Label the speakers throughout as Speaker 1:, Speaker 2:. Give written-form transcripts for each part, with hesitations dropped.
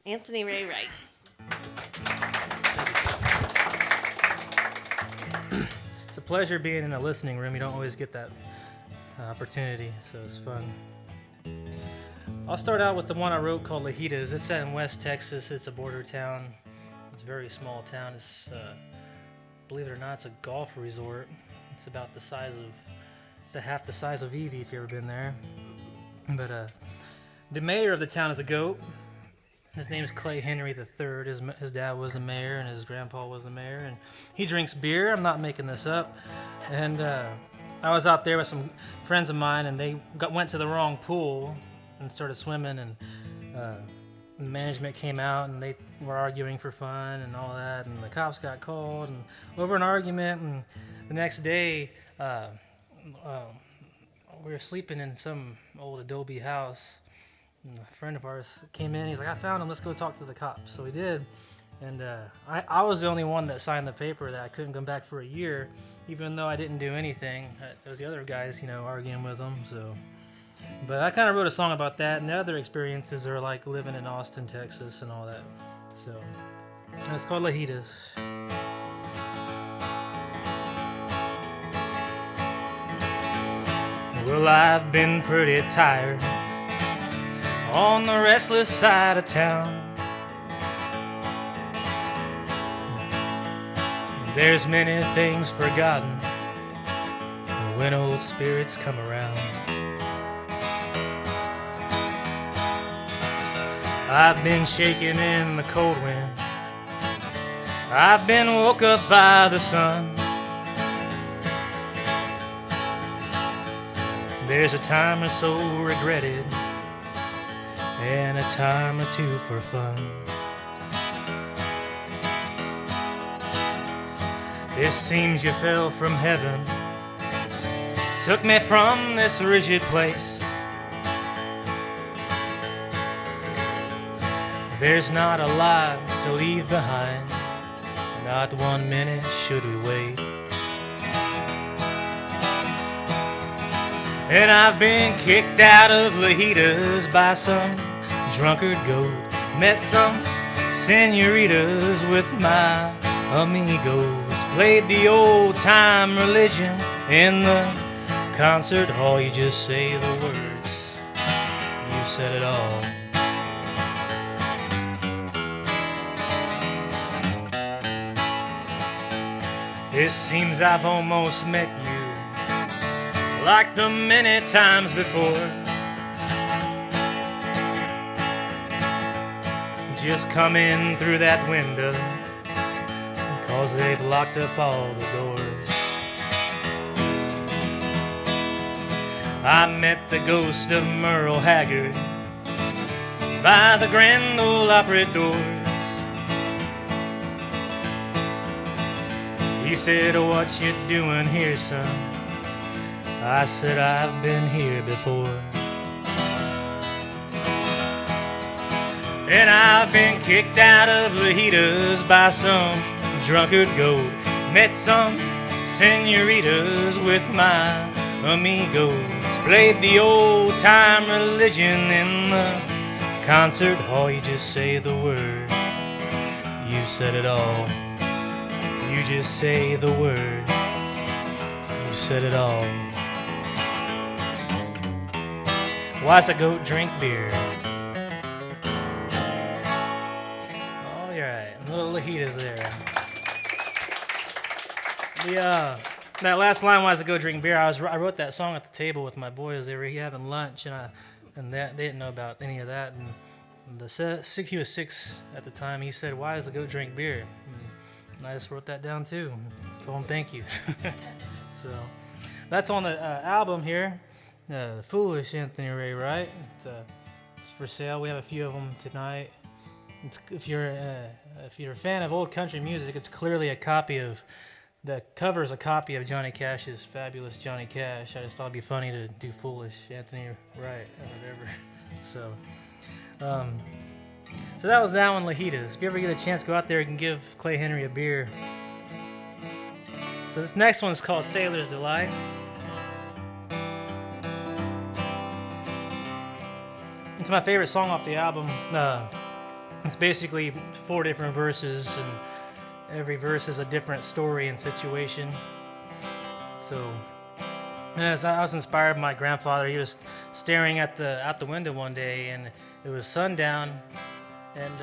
Speaker 1: Anthony Ray Wright.
Speaker 2: It's a pleasure being in a listening room. You don't always get that opportunity, so it's fun. I'll start out with the one I wrote called Lajitas. It's set in West Texas. It's a border town. It's a very small town. It's, believe it or not, it's a golf resort. It's about the size of, it's half the size of Evie if you've ever been there. But the mayor of the town is a goat. His name is Clay Henry III. His dad was the mayor and his grandpa was the mayor. And he drinks beer. I'm not making this up. And I was out there with some friends of mine, and they went to the wrong pool and started swimming. And management came out, and they were arguing for fun and all that. And the cops got called and over an argument. And the next day, we were sleeping in some old adobe house. And a friend of ours came in. He's like, I found him. Let's go talk to the cops. So we did. And I was the only one that signed the paper that I couldn't come back for a year, even though I didn't do anything. There was the other guys, arguing with them. So, but I kind of wrote a song about that. And the other experiences are like living in Austin, Texas, and all that. So it's called Lajitas. Well, I've been pretty tired on the restless side of town. There's many things forgotten when old spirits come around. I've been shaken in the cold wind. I've been woke up by the sun. There's a time or so regretted, and a time or two for fun. It seems you fell from heaven, took me from this rigid place. There's not a life to leave behind, not 1 minute should we wait. And I've been kicked out of Lajitas by some drunkard goat. Met some senoritas with my amigos. Played the old time religion in the concert hall. You just say the words, you said it all. It seems I've almost met you like the many times before. Just come in through that window, 'cause they've locked up all the doors. I met the ghost of Merle Haggard by the Grand Ole Opry doors. He said, what you doing here, son? I said, I've been here before. And I've been kicked out of Lajitas by some drunkard goat. Met some senoritas with my amigos. Played the old time religion in the concert hall. You just say the word, you said it all. You just say the word, you said it all. Why's a goat drink beer? All right, little Lajitas there. That last line, "Why's a goat drink beer?" I wrote that song at the table with my boys. They were having lunch, and they didn't know about any of that. And he was 6 at the time. He said, "Why does the goat drink beer?" And I just wrote that down too. Told him thank you. So that's on the album here. Foolish, Anthony Ray Wright. It's for sale. We have a few of them tonight. If you're a fan of old country music, it's clearly a copy of. The cover is a copy of Johnny Cash's Fabulous Johnny Cash. I just thought it'd be funny to do Foolish, Anthony Wright, or whatever. So that was that one, Lajitas. If you ever get a chance, go out there and give Clay Henry a beer. So this next one is called Sailor's Delight. It's my favorite song off the album. It's basically 4 different verses, and every verse is a different story and situation. So, as I was inspired by my grandfather, he was staring out the window one day, and it was sundown, and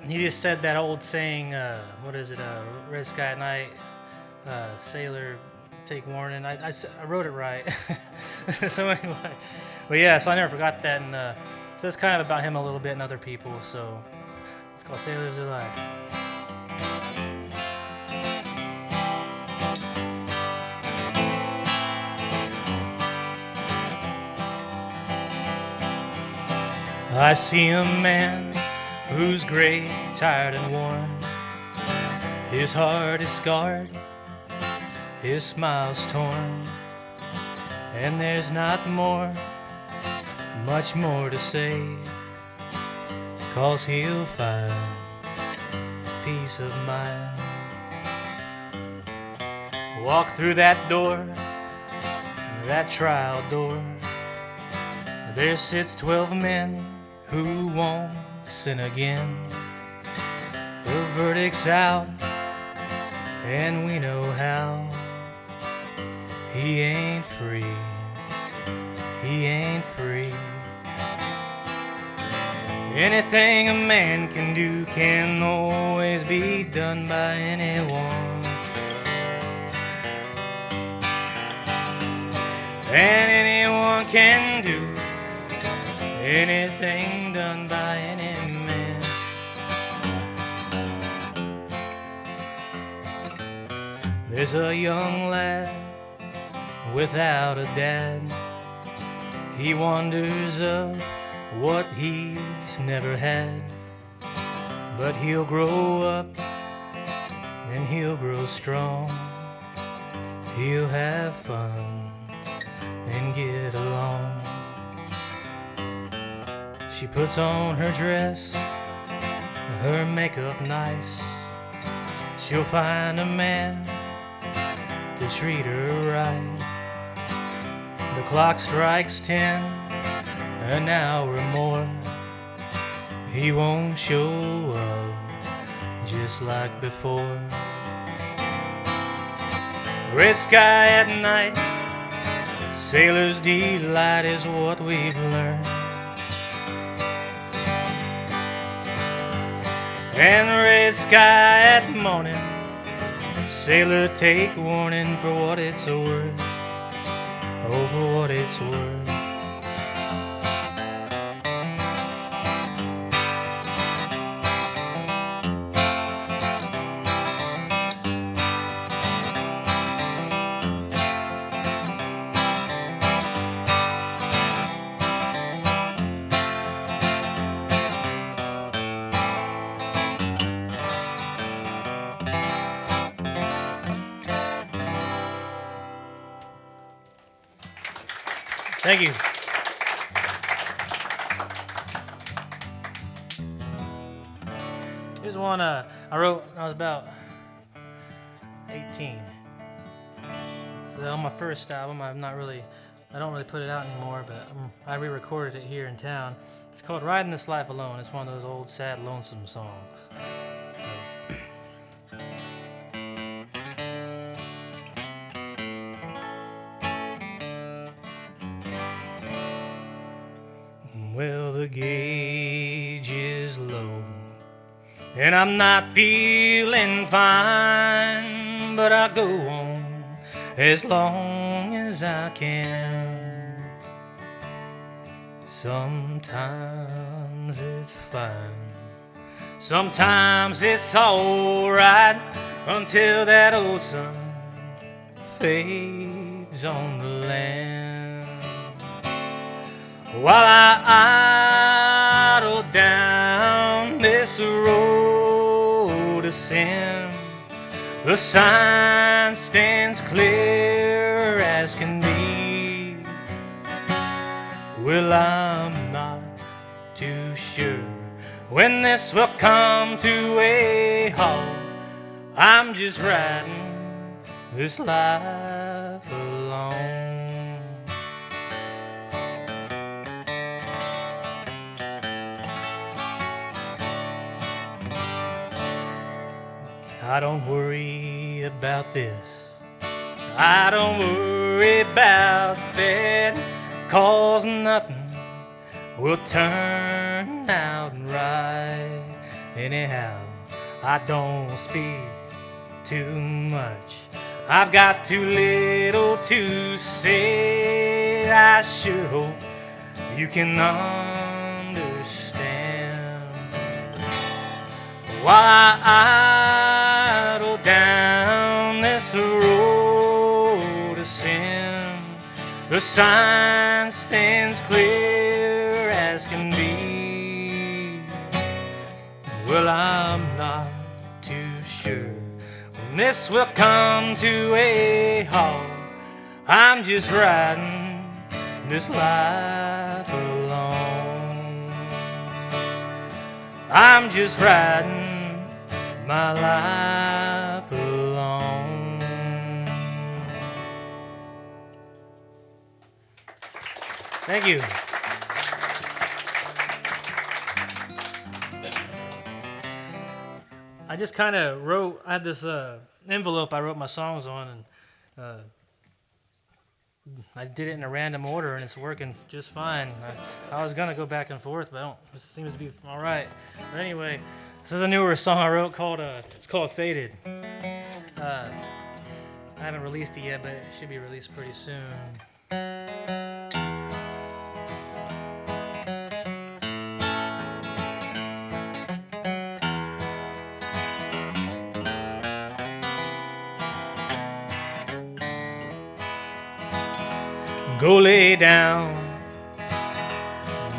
Speaker 2: he just said that old saying, what is it, red sky at night, sailor take warning. I wrote it right. So anyway, but yeah, so I never forgot that, and so it's kind of about him a little bit and other people, so it's called Sailors Alive. I see a man who's gray, tired and worn. His heart is scarred, his smile's torn, and there's not much more to say, 'cause he'll find peace of mind. Walk through that door, that trial door. There sits 12 men who won't sin again. The verdict's out, and we know how. He ain't free, he ain't free. Anything a man can do can always be done by anyone. And anyone can do anything done by any man. There's a young lad without a dad. He wonders of what he's never had. But he'll grow up and he'll grow strong. He'll have fun and get along. She puts on her dress, her makeup nice. She'll find a man to treat her right. The clock strikes 10, an hour more. He won't show up just like before. Red sky at night, sailor's delight is what we've learned. And red sky at morning, sailor take warning for what it's worth. Oh, for what it's worth. Thank you. Here's one I wrote when I was about 18. It's on my first album. I don't really put it out anymore, but I re-recorded it here in town. It's called Riding This Life Alone. It's one of those old, sad, lonesome songs. Well, the gauge is low, and I'm not feeling fine, but I go on as long as I can. Sometimes it's fine, sometimes it's alright, until that old sun fades on the land. While I idle down this road to sin, the sign stands clear as can be. Well, I'm not too sure when this will come to a halt. I'm just riding this life alone. I don't worry about this. I don't worry about that, 'cause nothing will turn out right. Anyhow, I don't speak too much. I've got too little to say. I sure hope you can understand. While I idle down this road of sin, the sign stands clear as can be. Well, I'm not too sure when this will come to a halt. I'm just riding this life alone. I'm just riding my life alone. Thank you. I just kind of wrote, I had this envelope I wrote my songs on, and I did it in a random order, and it's working just fine. I was going to go back and forth, but this seems to be all right. But anyway, this is a newer song I wrote called, it's called Faded. I haven't released it yet, but it should be released pretty soon. Go lay down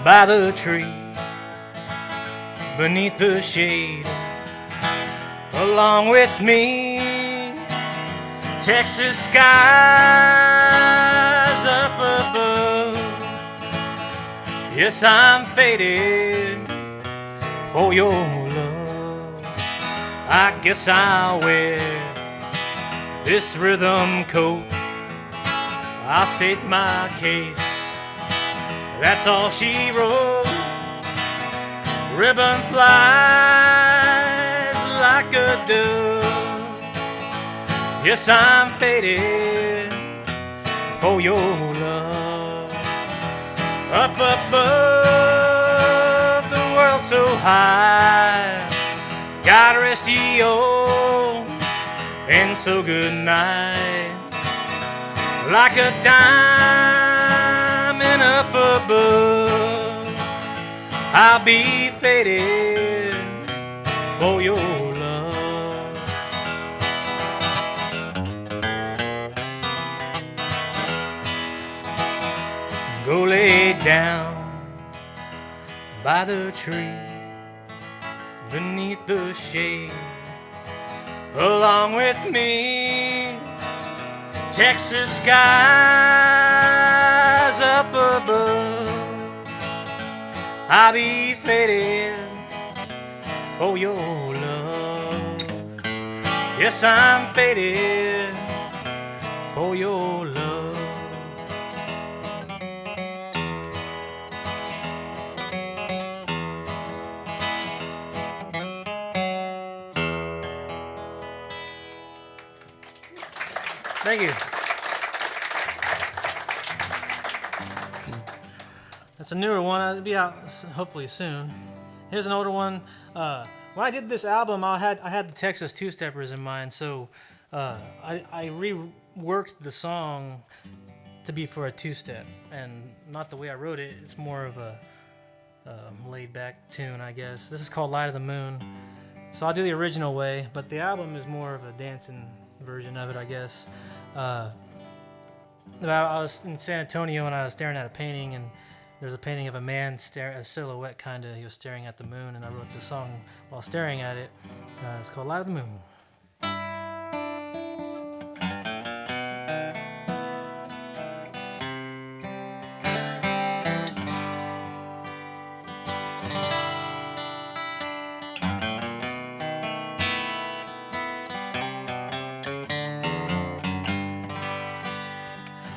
Speaker 2: by the tree beneath the shade along with me. Texas skies up above. Yes, I'm faded for your love. I guess I'll wear this rhythm coat. I'll state my case, that's all she wrote. Ribbon flies like a dove. Yes, I'm faded for your love. Up above, the world so high, God rest ye all, and so good night. Like a diamond up above, I'll be faded for your love. Go lay down by the tree beneath the shade along with me. Texas skies up above, I'll be faded for your love. Yes, I'm faded for your love. Thank you. That's a newer one. It'll be out hopefully soon. Here's an older one. When I did this album, I had the Texas two-steppers in mind, so I reworked the song to be for a two-step, and not the way I wrote it. It's more of a laid-back tune, I guess. This is called Light of the Moon. So I'll do the original way, but the album is more of a dancing version of it, I guess. I was in San Antonio and I was staring at a painting, and there's a painting of a man, a silhouette kind of. He was staring at the moon, and I wrote the song while staring at it. It's called Light of the Moon.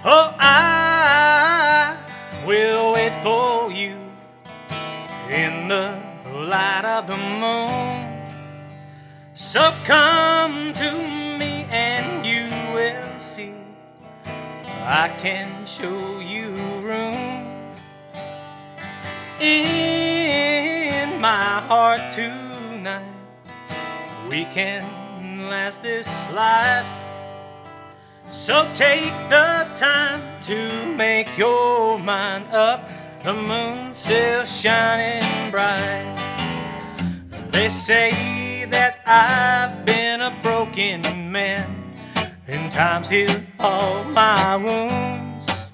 Speaker 2: Oh, I will wait for you in the light of the moon. So come to me and you will see I can show you room in my heart tonight. We can last this life. So take the time to make your mind up. The moon's still shining bright. They say that I've been a broken man, and time's healed all my wounds.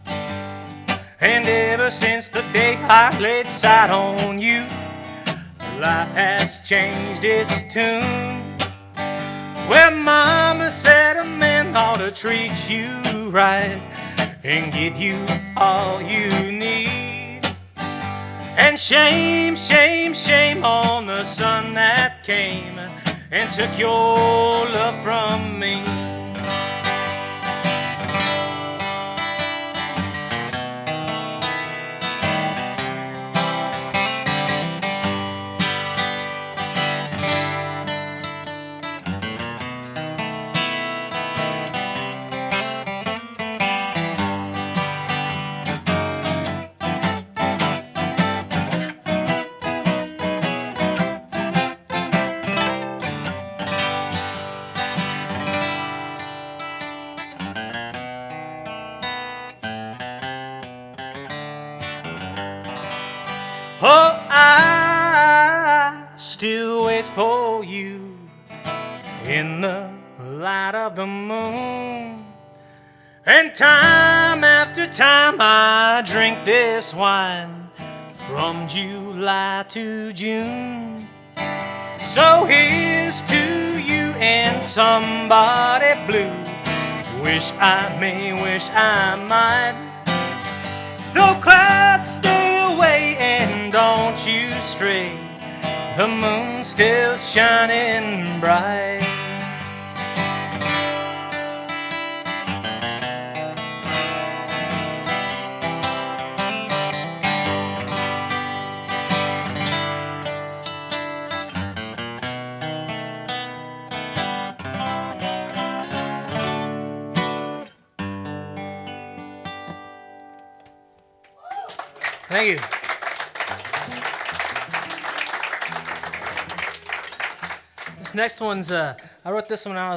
Speaker 2: And ever since the day I laid sight on you, life has changed its tune. Well, Mama said a man ought to treat you right and give you all you need. And shame, shame, shame on the son that came and took your love from me. Oh, I still wait for you in the light of the moon. And time after time I drink this wine from July to June. So here's to you and somebody blue. Wish I may, wish I might. So clouds stay away and don't you stray. The moon's still shining bright. Thank you. This next one's, I wrote this when I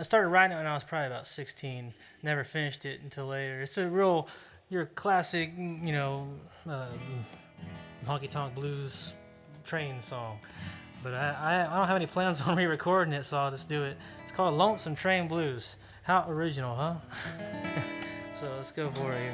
Speaker 2: started writing it when I was probably about 16. Never finished it until later. It's a real, your classic, honky tonk blues train song. But I don't have any plans on re-recording it, so I'll just do it. It's called Lonesome Train Blues. How original, huh? So let's go for it here.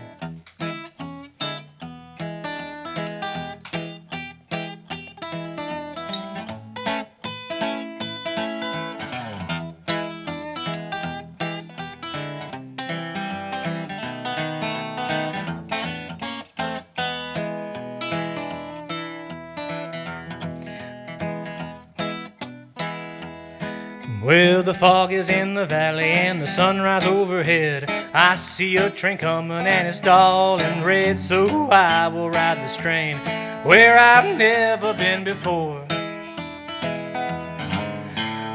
Speaker 2: Well, the fog is in the valley and the sunrise overhead. I see a train coming and it's dull and red, so I will ride this train where I've never been before.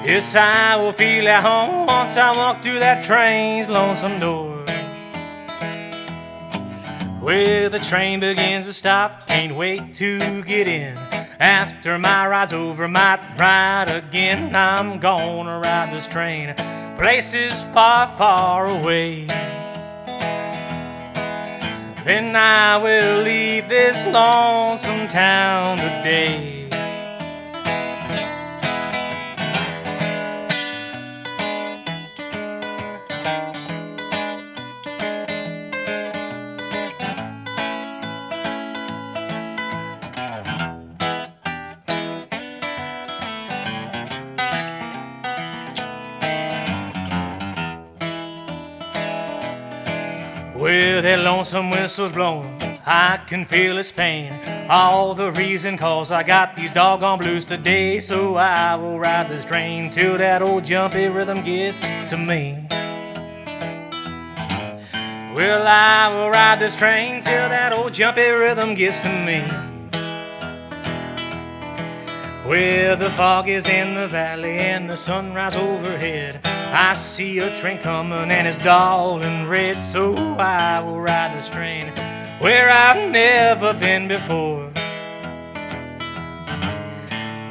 Speaker 2: Yes, I will feel at home once I walk through that train's lonesome door. Well, the train begins to stop, can't wait to get in. After my ride's over, might ride again. I'm gonna ride this train places far, far away. Then I will leave this lonesome town today. Well, that lonesome whistle's blowing, I can feel its pain. All the reason cause I got these doggone blues today. So I will ride this train till that old jumpy rhythm gets to me. Well, I will ride this train till that old jumpy rhythm gets to me. Where the fog is in the valley and the sunrise overhead, I see a train coming and it's dull and red. So I will ride this train where I've never been before.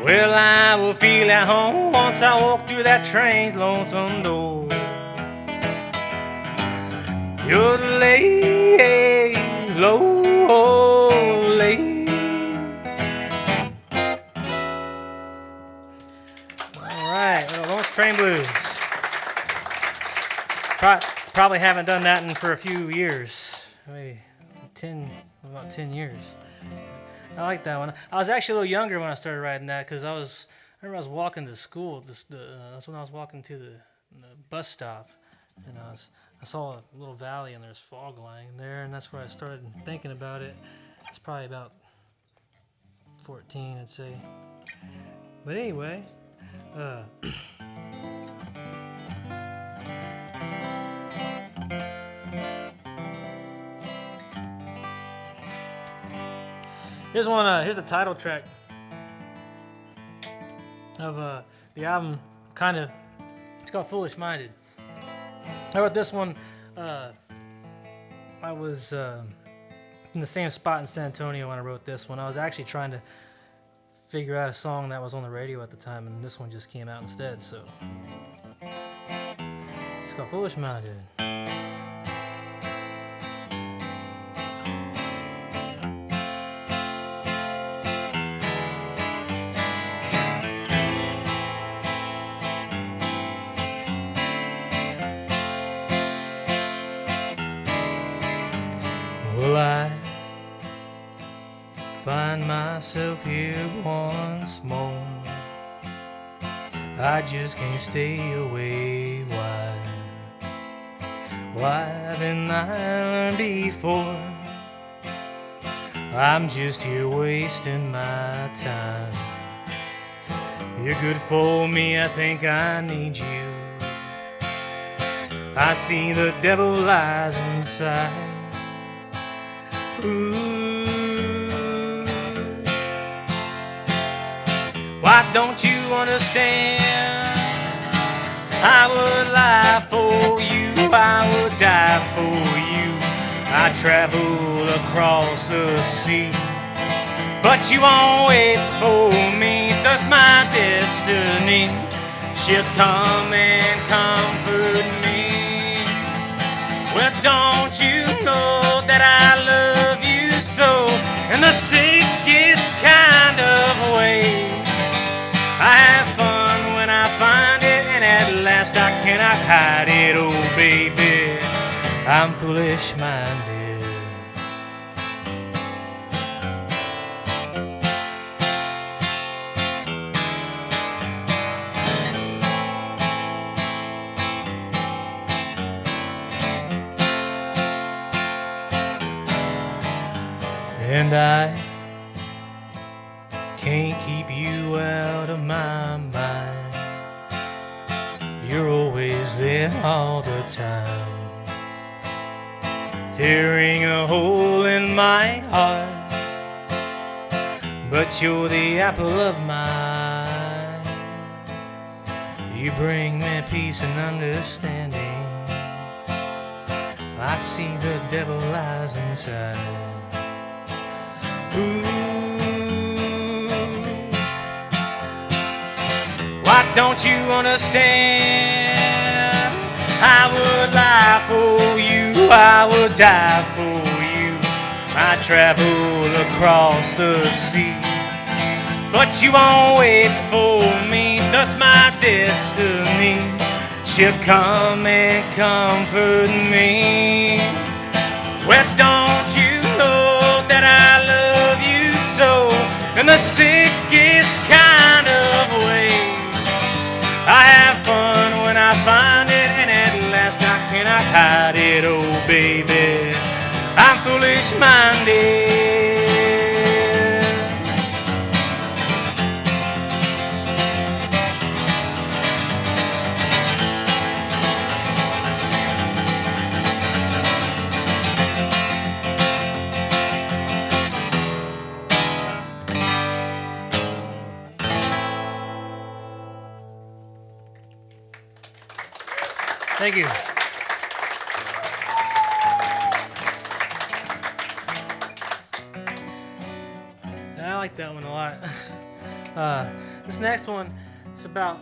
Speaker 2: Well, I will feel at home once I walk through that train's lonesome door. Yodelay, lo-lay. All right, well, those train blues. Probably haven't done that for a few years. Maybe about 10 years. I like that one. I was actually a little younger when I started writing that because I remember I was walking to school. That's when I was walking to the bus stop, and I saw a little valley and there's fog lying there, and that's where I started thinking about it. It's probably about 14, I'd say. But anyway, here's a title track of the album. It's called Foolish Minded. I wrote this one. I was in the same spot in San Antonio when I wrote this one. I was actually trying to figure out a song that was on the radio at the time, and this one just came out instead. So it's called Foolish Minded. Well, I find myself here once more. I just can't stay away. Why didn't I learn before? I'm just here wasting my time. You're good for me, I think I need you. I see the devil lies inside. Ooh. Why don't you understand? I would lie for you, I would die for you. I travel across the sea, but you won't wait for me. Thus my destiny, she'll come and comfort me. Well, don't you know that I love you so, in the sickest kind of way? I have fun when I find it, and at last I cannot hide it. Oh baby, I'm foolish minded. And I can't keep you out of my mind. You're always there all the time, tearing a hole in my heart. But you're the apple of my eye. You bring me peace and understanding. I see the devil lies inside. Ooh. Why don't you understand? I would lie for you, I would die for you. I travel across the sea, but you won't wait for me. Thus my destiny, she'll come and comfort me. Well, don't you know that I love you so, in the sickest kind of way? I have fun when I find it, and at last I cannot hide it. Oh baby, I'm foolish minded. Thank you. I like that one a lot. This next one is about,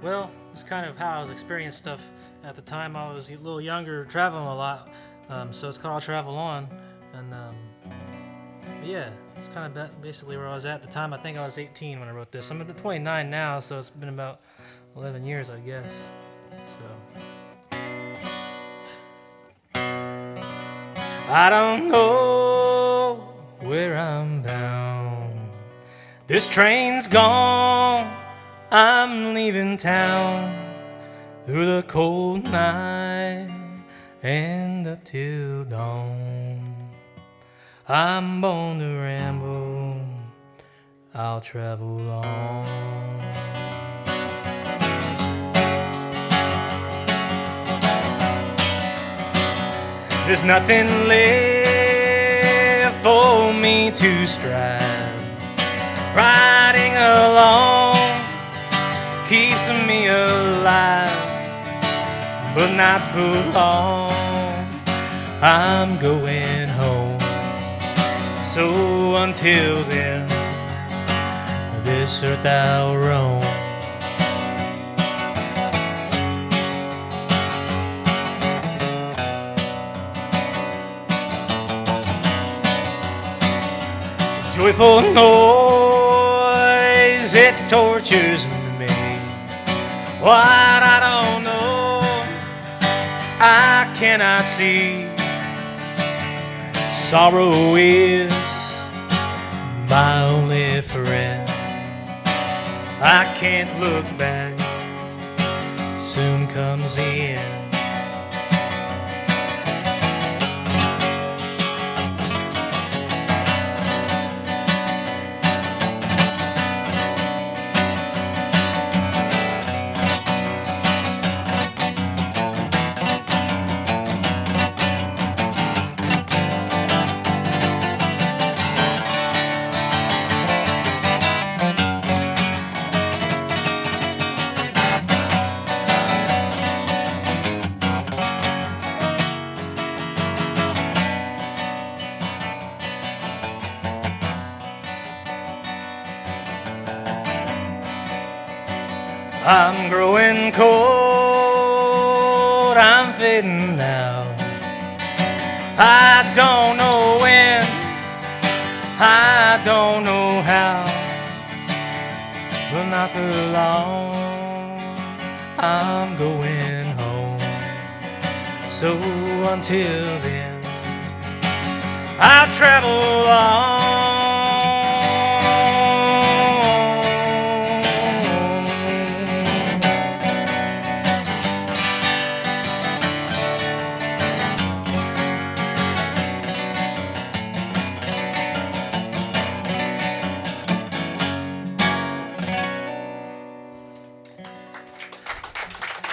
Speaker 2: well, it's kind of how I was experiencing stuff at the time. I was a little younger, traveling a lot, so it's called I'll Travel On. And yeah, it's kind of basically where I was at the time. I think I was 18 when I wrote this. I'm at the 29 now, so it's been about 11 years, I guess. So I don't know where I'm bound. This train's gone, I'm leaving town through the cold night and up till dawn. I'm born to ramble, I'll travel on. There's nothing left for me to strive. Riding along keeps me alive, but not for long. I'm going home, so until then, this earth I'll roam. Joyful noise, it tortures me. What I don't know, I cannot see. Sorrow is my only friend. I can't look back, soon comes the end. I'm growing cold, I'm fading now. I don't know when, I don't know how, but not for long. I'm going home, so until then, I'll travel on.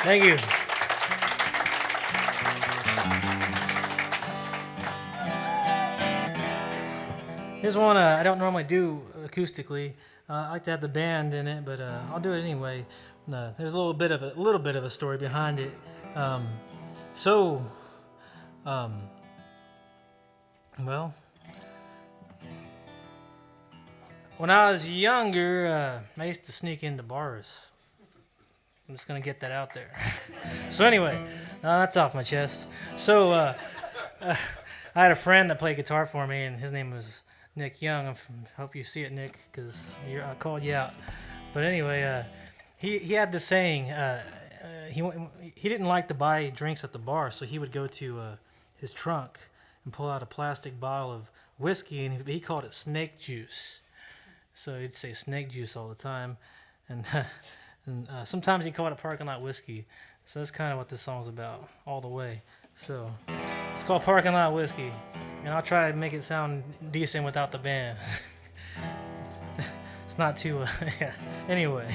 Speaker 2: Thank you. Here's one I don't normally do acoustically. I like to have the band in it, but I'll do it anyway. There's a little bit of a story behind it. Well, when I was younger, I used to sneak into bars. I'm just gonna get that out there. So anyway, that's off my chest. So I had a friend that played guitar for me, and his name was Nick Young. I hope you see it, Nick, because I called you out. But anyway, he had this saying. He didn't like to buy drinks at the bar, so he would go to his trunk and pull out a plastic bottle of whiskey, and he called it snake juice. So he'd say snake juice all the time, and sometimes he called it parking lot whiskey. So that's kind of what this song's about, all the way. So it's called Parking Lot Whiskey, and I'll try to make it sound decent without the band. It's not too, yeah. Anyway.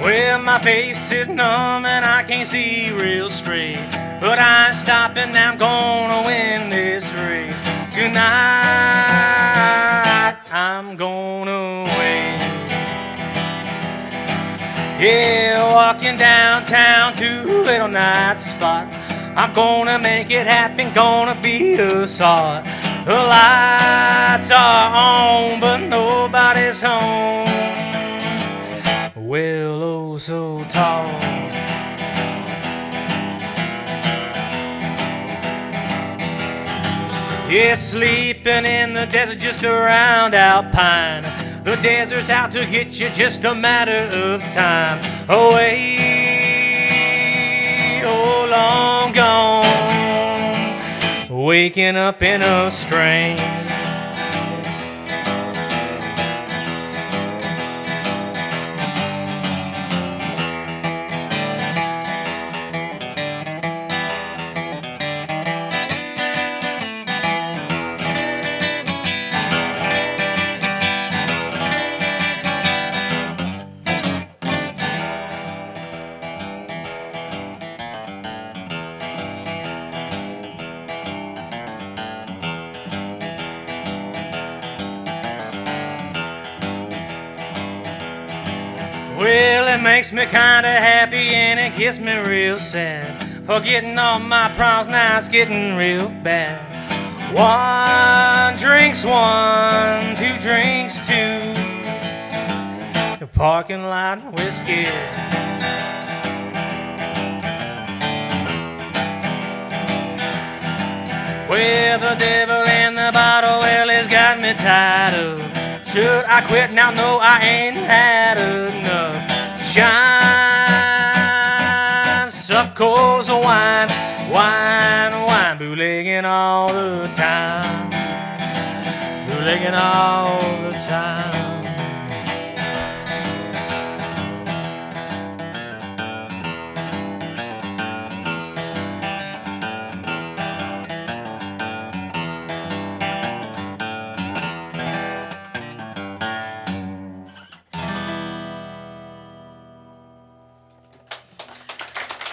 Speaker 2: Well, my face is numb and I can't see real straight, but I ain't stopping, I'm gonna win this race. Tonight, I'm gonna win. Yeah, walking downtown to a little night spot. I'm gonna make it happen, gonna be a sight. The lights are on, but nobody's home. Well, oh, so tall. Yeah, sleeping in the desert just around Alpine. The desert's out to get you, just a matter of time. Away, oh, long gone. Waking up in a strain. Well, it makes me kinda happy and it gets me real sad. Forgetting all my problems, now it's getting real bad. One drinks one, two drinks two. The parking lot whiskey. Well, the devil in the bottle, well, it's got me tied up. Should I quit now? No, I ain't had enough. Shine, suck coals of wine, wine, wine, bootlegging all the time, bootlegging all the time.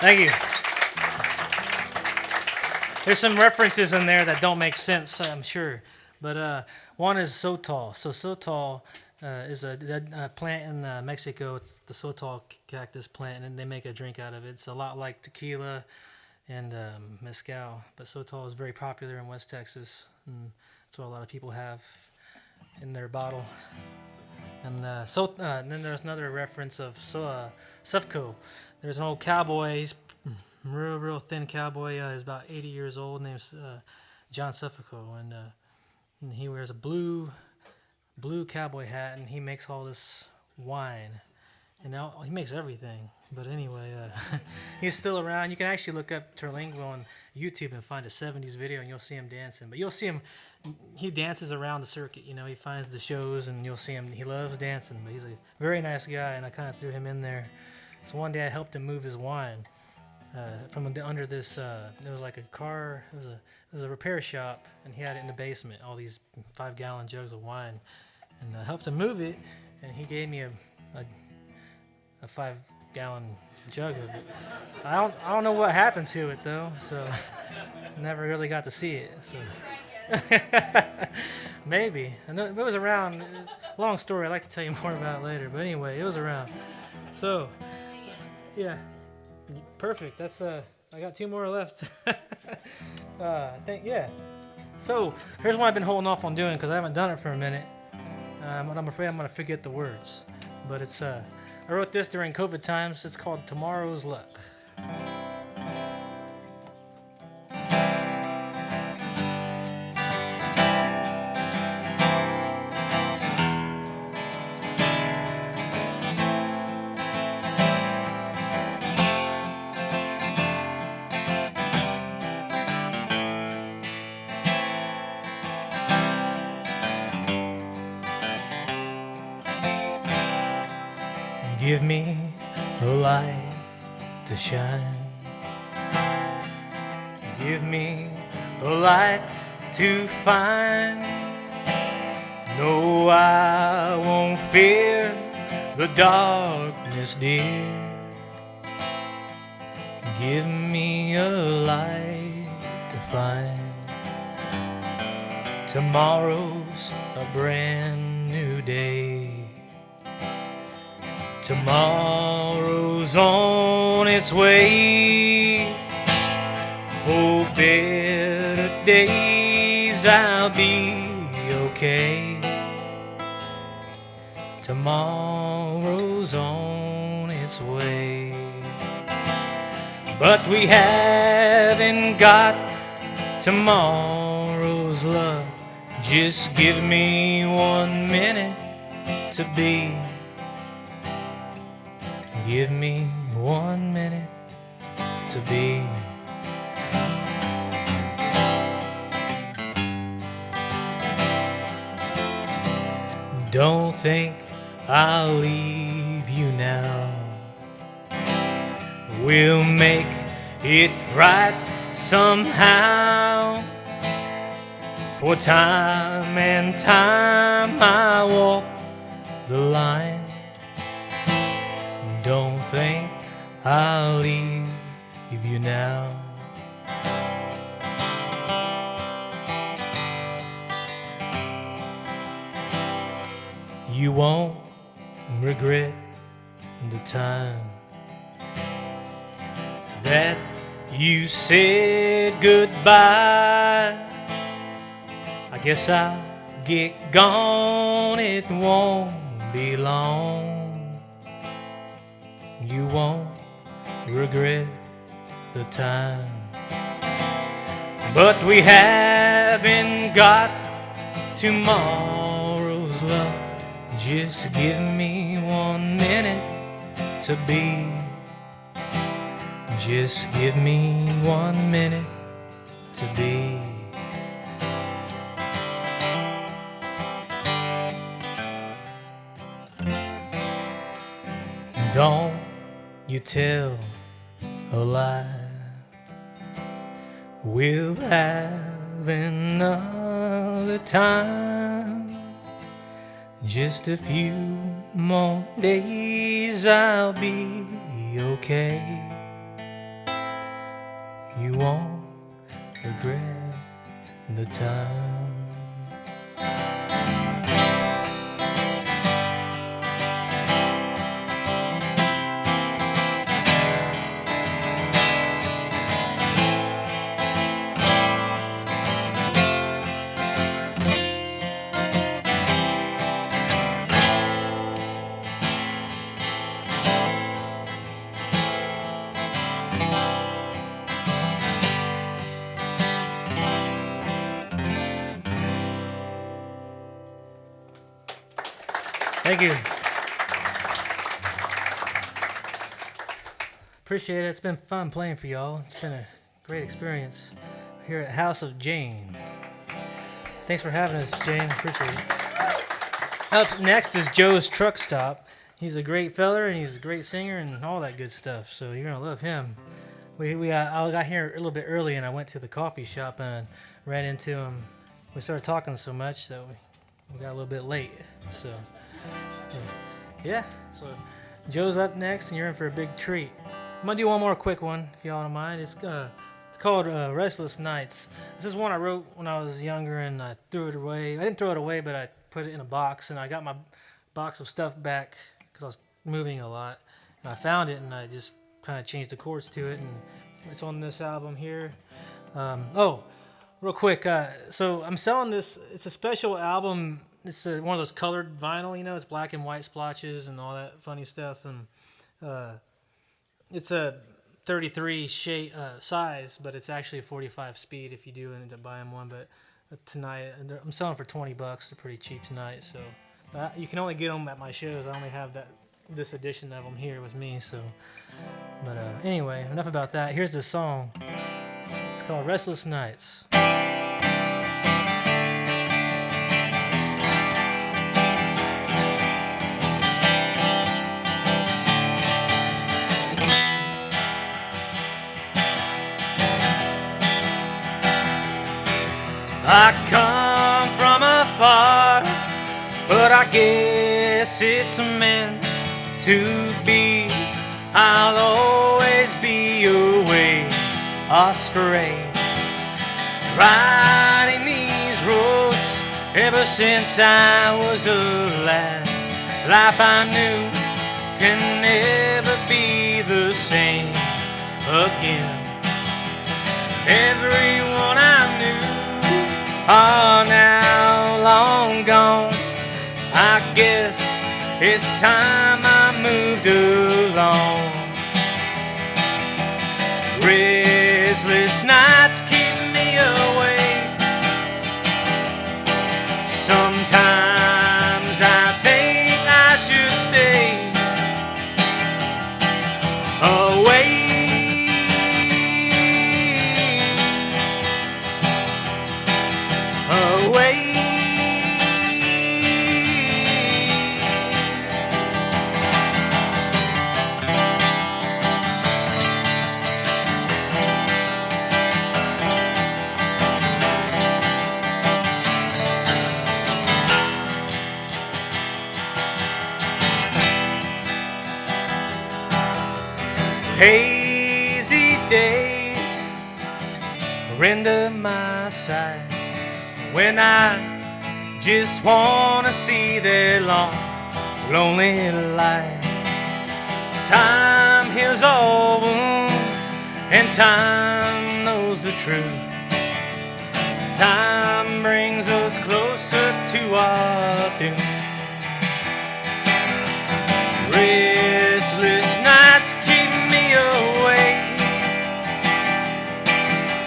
Speaker 2: Thank you. There's some references in there that don't make sense, I'm sure. But one is sotol. So sotol is a plant in Mexico. It's the sotol cactus plant, and they make a drink out of it. It's a lot like tequila and mezcal. But sotol is very popular in West Texas. And that's what a lot of people have in their bottle. And then there's another reference of Sufco. There's an old cowboy, he's real thin cowboy. He's about 80 years old, named John Suffolco, and he wears a blue cowboy hat, and he makes all this wine, and now he makes everything. But anyway, he's still around. You can actually look up Terlingo on YouTube and find a 70s video, and you'll see him dancing. But you'll see him, he dances around the circuit. You know, he finds the shows, and you'll see him. He loves dancing, but he's a very nice guy, and I kind of threw him in there. So one day I helped him move his wine from under this. It was like a car. It was a repair shop, and he had it in the basement. All these 5-gallon jugs of wine, and I helped him move it. And he gave me a 5-gallon jug of it. I don't know what happened to it though. So I never really got to see it. So maybe I know it was around. It's a long story. I'd like to tell you more about it later. But anyway, it was around. So. Yeah, perfect. That's I got 2 more left. I think So here's one I've been holding off on doing because I haven't done it for a minute. And I'm afraid I'm gonna forget the words. But it's I wrote this during COVID times. It's called Tomorrow's Luck. Give me a light to shine. Give me a light to find. No, I won't fear the darkness darkness, dear. Give me a light to find. Tomorrow's a brand new day. Tomorrow's on its way. For better days I'll be okay. Tomorrow's on its way. But we haven't got tomorrow's luck. Just give me 1 minute to be. Give me 1 minute to be. Don't think I'll leave you now. We'll make it right somehow. For time and time I walk the line. Don't think I'll leave you now. You won't regret the time that you said goodbye. I guess I'll get gone, it won't be long. You won't regret the time. But we haven't got tomorrow's luck. Just give me 1 minute to be. Just give me 1 minute to be. Don't you tell a lie. We'll have another time. Just a few more days I'll be okay. You won't regret the time. Thank you. Appreciate it. It's been fun playing for y'all. It's been a great experience here at House of Jane. Thanks for having us, Jane. Appreciate it. Up next is Joe's Truck Stop. He's a great feller and he's a great singer and all that good stuff. So you're gonna love him. I got here a little bit early and I went to the coffee shop and ran into him. We started talking so much that we got a little bit late. So. Yeah, so Joe's up next, and you're in for a big treat. I'm gonna do one more quick one, if y'all don't mind. It's called Restless Nights. This is one I wrote when I was younger, and I threw it away. I didn't throw it away, but I put it in a box, and I got my box of stuff back because I was moving a lot. And I found it, and I just kind of changed the chords to it, and it's on this album here. Real quick, so I'm selling this. It's a special album. It's one of those colored vinyl, you know. It's black and white splotches and all that funny stuff. And it's a 33 size, but it's actually a 45 speed if you do end up buying one. But tonight, I'm selling for $20. They're pretty cheap tonight. So you can only get them at my shows. I only have this edition of them here with me. So, but anyway, enough about that. Here's the song. It's called Restless Nights. I come from afar, but I guess it's meant to be. I'll always be away, astray, riding these roads ever since I was a lad. Life I knew can never be the same again. Everyone I knew are now long gone. I guess it's time I moved along. Restless nights keep me awake. Sometimes I think I should stay away. Hazy days render my sight when I just wanna see their long, lonely light. Time heals all wounds and time knows the truth. Time brings us closer to our doom. Restless nights keep me away.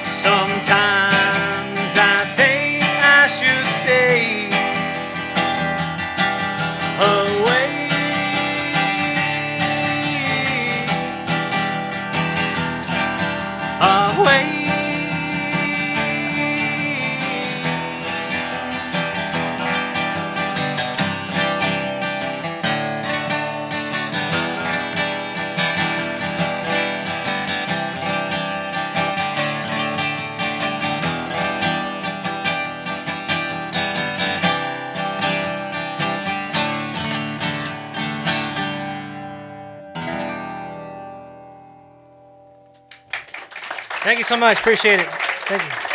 Speaker 2: Sometimes I think I should stay away. Away. Thank you so much. Appreciate it. Thank you.